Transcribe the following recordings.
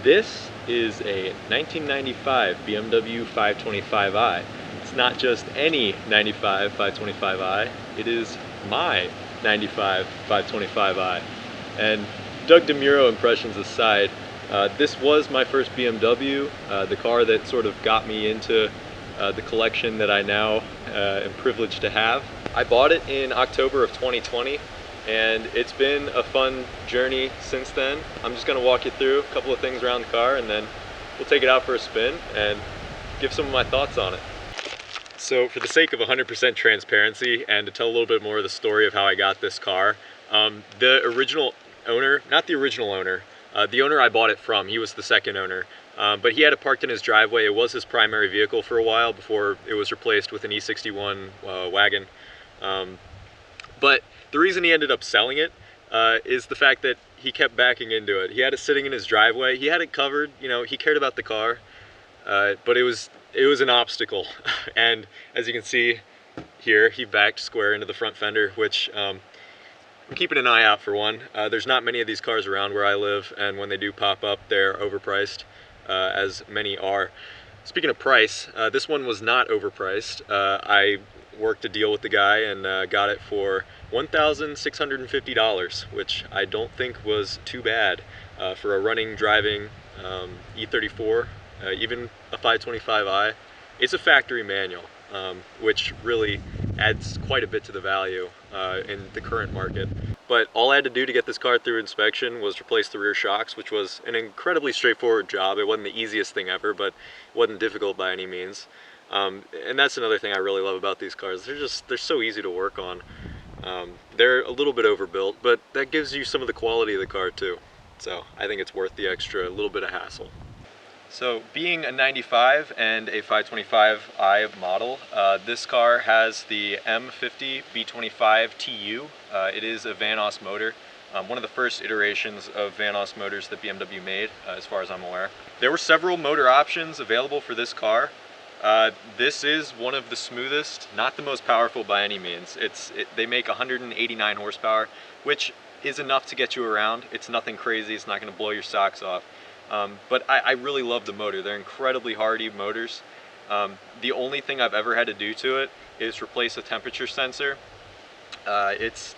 This is a 1995 BMW 525i. It's not just any 95 525i, it is my 95 525i. And Doug DeMuro impressions aside, this was my first BMW, the car that sort of got me into the collection that I now am privileged to have. I bought it in October of 2020, and it's been a fun journey since then. I'm just going to walk you through a couple of things around the car, and then we'll take it out for a spin and give some of my thoughts on it. So for the sake of 100% transparency and to tell a little bit more of the story of how I got this car, the original owner, not the original owner, the owner I bought it from, he was the second owner, but he had it parked in his driveway. It was his primary vehicle for a while before it was replaced with an E64 wagon. But the reason he ended up selling it is the fact that he kept backing into it. He had it sitting in his driveway. He had it covered, you know, he cared about the car, but it was an obstacle. And as you can see here, he backed square into the front fender, which I'm keeping an eye out for one. There's not many of these cars around where I live, and when they do pop up, they're overpriced, as many are. Speaking of price, this one was not overpriced. I worked a deal with the guy and got it for $1,650, which I don't think was too bad for a running, driving E34, even a 525i. It's a factory manual, which really adds quite a bit to the value in the current market. But all I had to do to get this car through inspection was replace the rear shocks, which was an incredibly straightforward job. It wasn't the easiest thing ever, but it wasn't difficult by any means. And that's another thing I really love about these cars. They're so easy to work on. They're a little bit overbuilt, but that gives you some of the quality of the car too. So I think it's worth the extra little bit of hassle. So being a 95 and a 525i model, this car has the M50 B25 TU. It is a Vanos motor. One of the first iterations of Vanos motors that BMW made, as far as I'm aware. There were several motor options available for this car. This is one of the smoothest, not the most powerful by any means. They make 189 horsepower, which is enough to get you around. It's nothing crazy, it's not going to blow your socks off. But I really love the motor. They're incredibly hardy motors. The only thing I've ever had to do to it is replace a temperature sensor. It's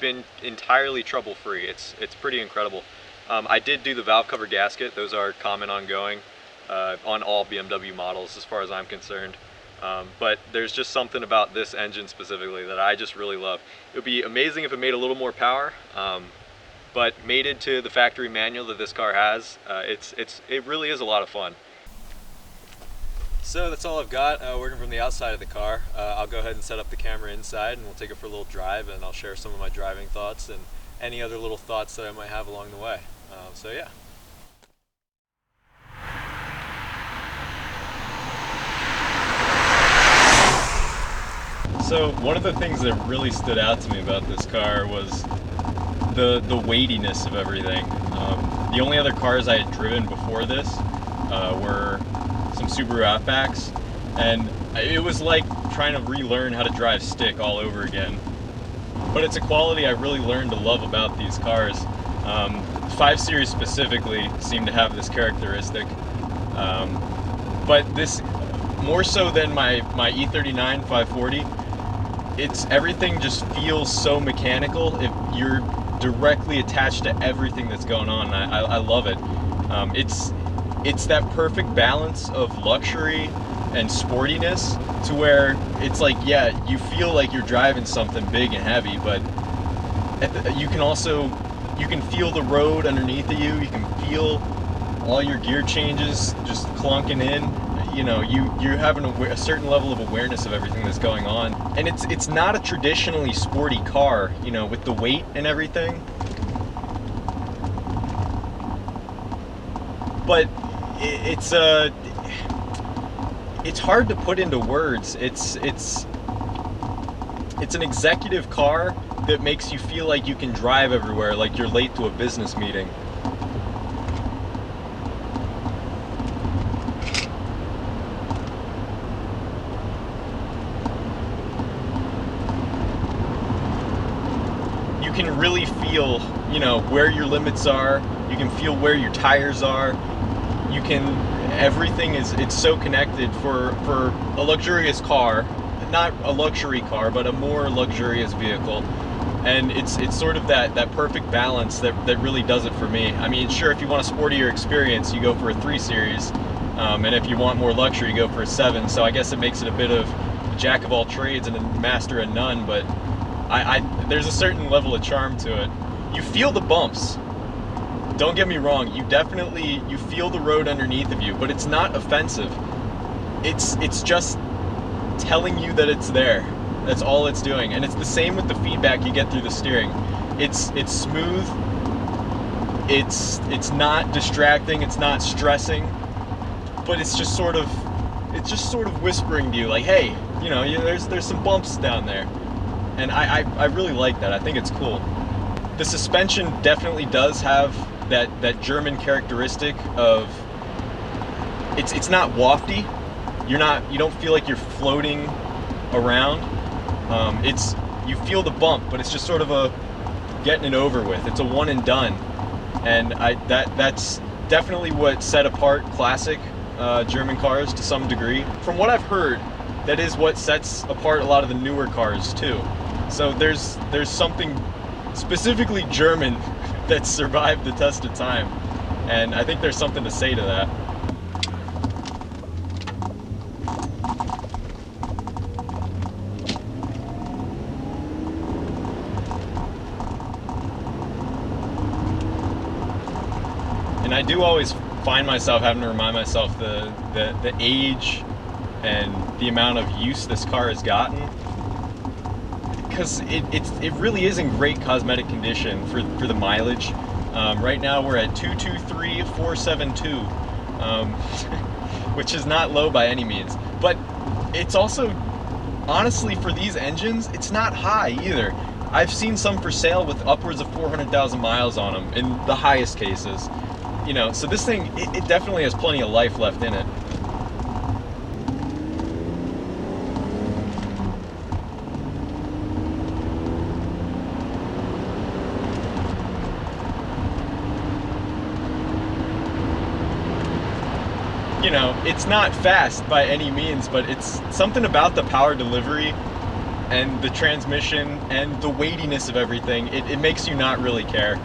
been entirely trouble-free. It's pretty incredible. I did do the valve cover gasket. Those are common ongoing on all BMW models as far as I'm concerned. But there's just something about this engine specifically that I just really love. It would be amazing if it made a little more power, but mated to the factory manual that this car has, it really is a lot of fun. So that's all I've got working from the outside of the car. I'll go ahead and set up the camera inside and we'll take it for a little drive, and I'll share some of my driving thoughts and any other little thoughts that I might have along the way. So yeah. So one of the things that really stood out to me about this car was the weightiness of everything. The only other cars I had driven before this were some Subaru Outbacks, and it was like trying to relearn how to drive stick all over again. But it's a quality I really learned to love about these cars. 5 Series specifically seem to have this characteristic, but this more so than my E39 540. Everything just feels so mechanical. If you're directly attached to everything that's going on, I love it. It's that perfect balance of luxury and sportiness to where it's like, yeah, you feel like you're driving something big and heavy, but you can feel the road underneath of you. You can feel all your gear changes just clunking in. You know, you're having a certain level of awareness of everything that's going on, and it's not a traditionally sporty car, you know, with the weight and everything. But it's hard to put into words. It's an executive car that makes you feel like you can drive everywhere, like you're late to a business meeting. You can really feel, you know, where your limits are. You can feel where your tires are. you can, everything is, it's so connected for a luxurious car, not a luxury car, but a more luxurious vehicle. And it's sort of that perfect balance that really does it for me. I mean, sure, if you want a sportier experience, you go for a 3 Series, and if you want more luxury, you go for a 7. So I guess it makes it a bit of a jack of all trades and a master of none. But there's a certain level of charm to it. You feel the bumps. Don't get me wrong. You feel the road underneath of you, but it's not offensive. It's just telling you that it's there. That's all it's doing. And it's the same with the feedback you get through the steering. It's smooth. It's not distracting. It's not stressing. But it's just sort of whispering to you, like, hey, you know, there's some bumps down there. And I really like that. I think it's cool. The suspension definitely does have that German characteristic of it's not wafty. You don't feel like you're floating around. You feel the bump, but it's just sort of a getting it over with. It's a one and done, and that's definitely what set apart classic German cars to some degree. From what I've heard, that is what sets apart a lot of the newer cars too. So there's something specifically German that survived the test of time, and I think there's something to say to that. And I do always find myself having to remind myself the age and the amount of use this car has gotten, because it really is in great cosmetic condition for the mileage. Right now we're at 223,472, which is not low by any means, but it's also, honestly, for these engines, it's not high either. I've seen some for sale with upwards of 400,000 miles on them in the highest cases. You know, so this thing, it definitely has plenty of life left in it. You know, it's not fast by any means, but it's something about the power delivery and the transmission and the weightiness of everything. It makes you not really care.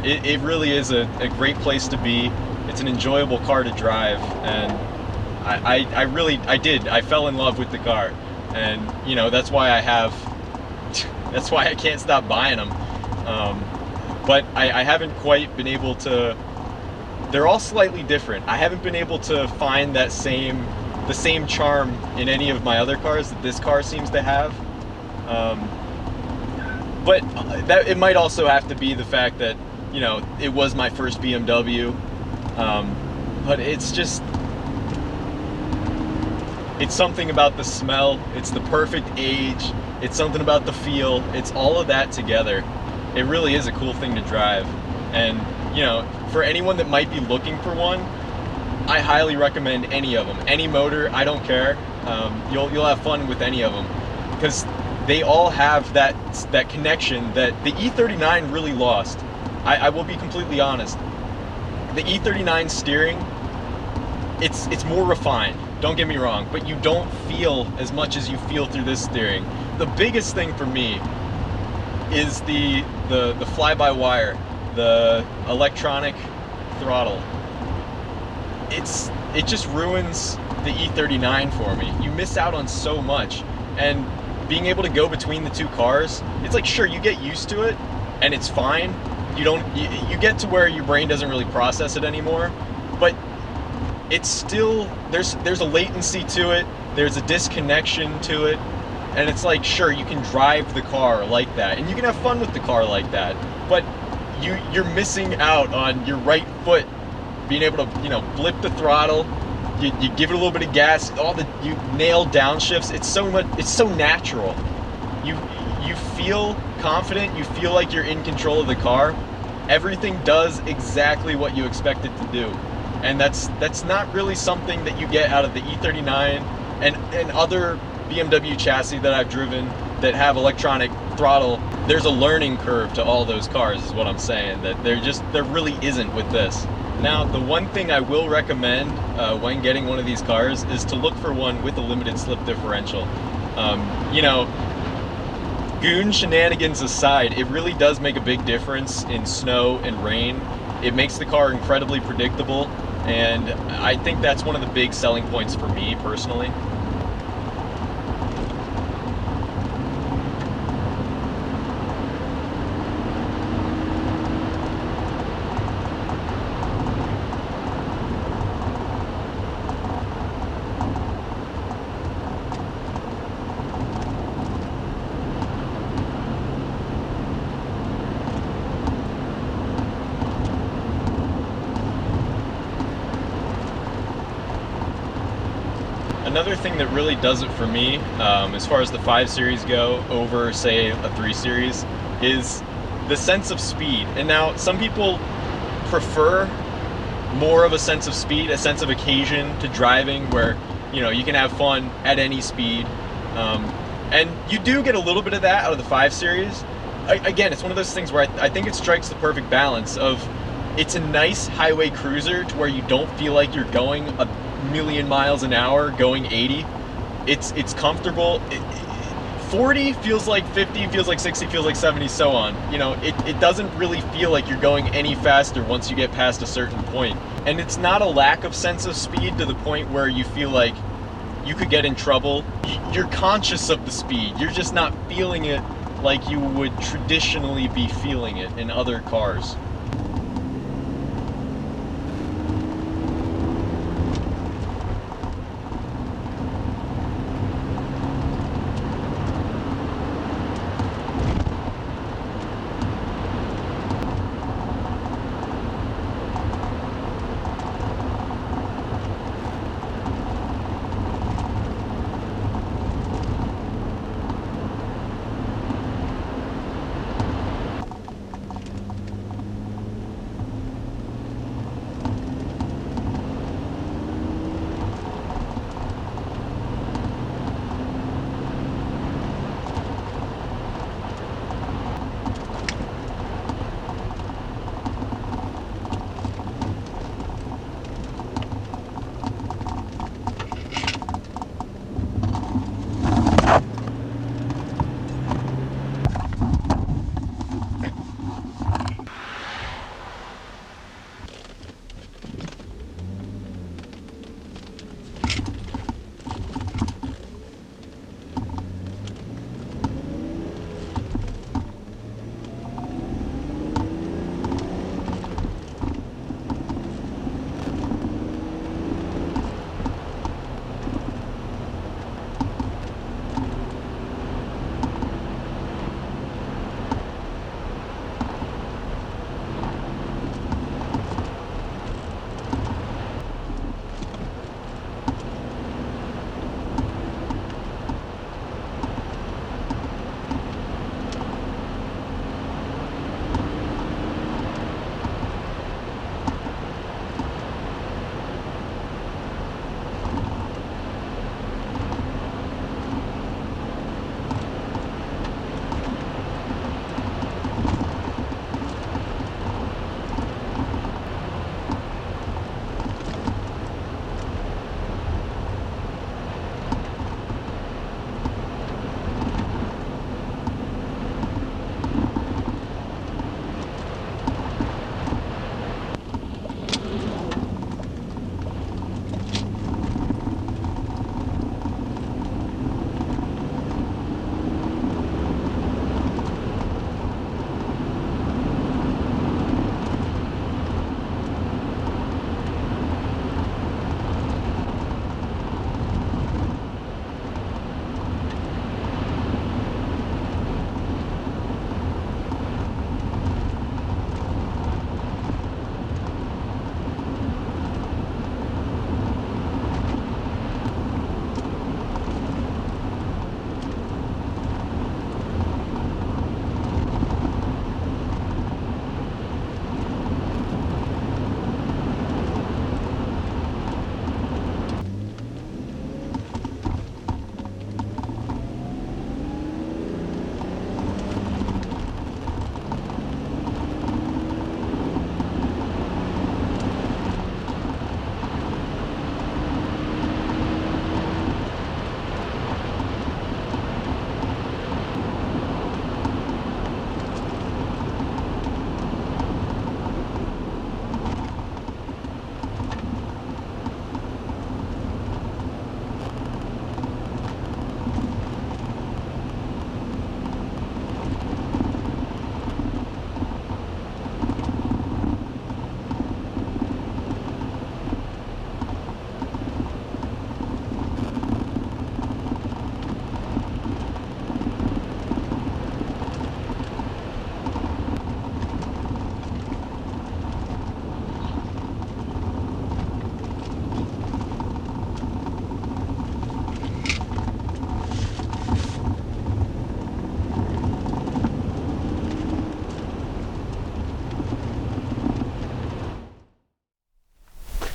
It really is a great place to be. It's an enjoyable car to drive, and I fell in love with the car, and you know, that's why I can't stop buying them. But I haven't quite been able to. They're all slightly different. I haven't been able to find the same charm in any of my other cars that this car seems to have. But that it might also have to be the fact that, you know, it was my first BMW. But it's something about the smell. It's the perfect age. It's something about the feel. It's all of that together. It really is a cool thing to drive. And, you know, for anyone that might be looking for one, I highly recommend any of them. Any motor, I don't care. You'll have fun with any of them, because they all have that connection that the E39 really lost. I will be completely honest. The E39 steering, it's more refined, don't get me wrong, but you don't feel as much as you feel through this steering. The biggest thing for me is the fly-by-wire, the electronic throttle. It just ruins the E39 for me. You miss out on so much, and being able to go between the two cars, it's like, sure, you get used to it and it's fine. You get to where your brain doesn't really process it anymore, but it's still, there's a latency to it, there's a disconnection to it, and it's like, sure, you can drive the car like that and you can have fun with the car like that, but you're missing out on your right foot being able to, you know, blip the throttle. You give it a little bit of gas, you nail downshifts. It's so natural. You feel confident, you feel like you're in control of the car. Everything does exactly what you expect it to do. And that's not really something that you get out of the E39 and other BMW chassis that I've driven that have electronic throttle. There's a learning curve to all those cars, is what I'm saying, that there really isn't with this. Now, the one thing I will recommend when getting one of these cars is to look for one with a limited slip differential. You know, goon shenanigans aside, it really does make a big difference in snow and rain. It makes the car incredibly predictable, and I think that's one of the big selling points for me personally. Another thing that really does it for me, as far as the 5 Series go over, say, a 3 Series, is the sense of speed. And now, some people prefer more of a sense of speed, a sense of occasion to driving where, you know, you can have fun at any speed. And you do get a little bit of that out of the 5 Series. Again, it's one of those things where I think it strikes the perfect balance of, it's a nice highway cruiser to where you don't feel like you're going a million miles an hour going 80. It's comfortable. 40 feels like 50, feels like 60, feels like 70, so on. You know, it doesn't really feel like you're going any faster once you get past a certain point. And it's not a lack of sense of speed to the point where you feel like you could get in trouble. You're conscious of the speed. You're just not feeling it like you would traditionally be feeling it in other cars.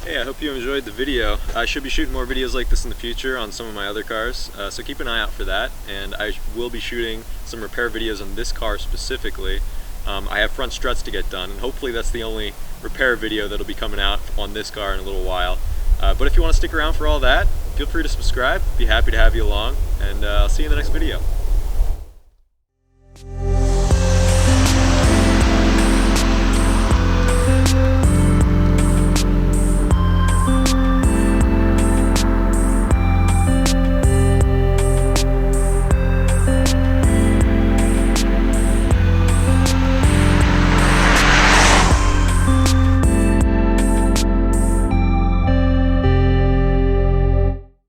Hey, I hope you enjoyed the video. I should be shooting more videos like this in the future on some of my other cars, so keep an eye out for that. And I will be shooting some repair videos on this car specifically. I have front struts to get done, and hopefully that's the only repair video that'll be coming out on this car in a little while. But if you want to stick around for all that, feel free to subscribe. Be happy to have you along, and I'll see you in the next video.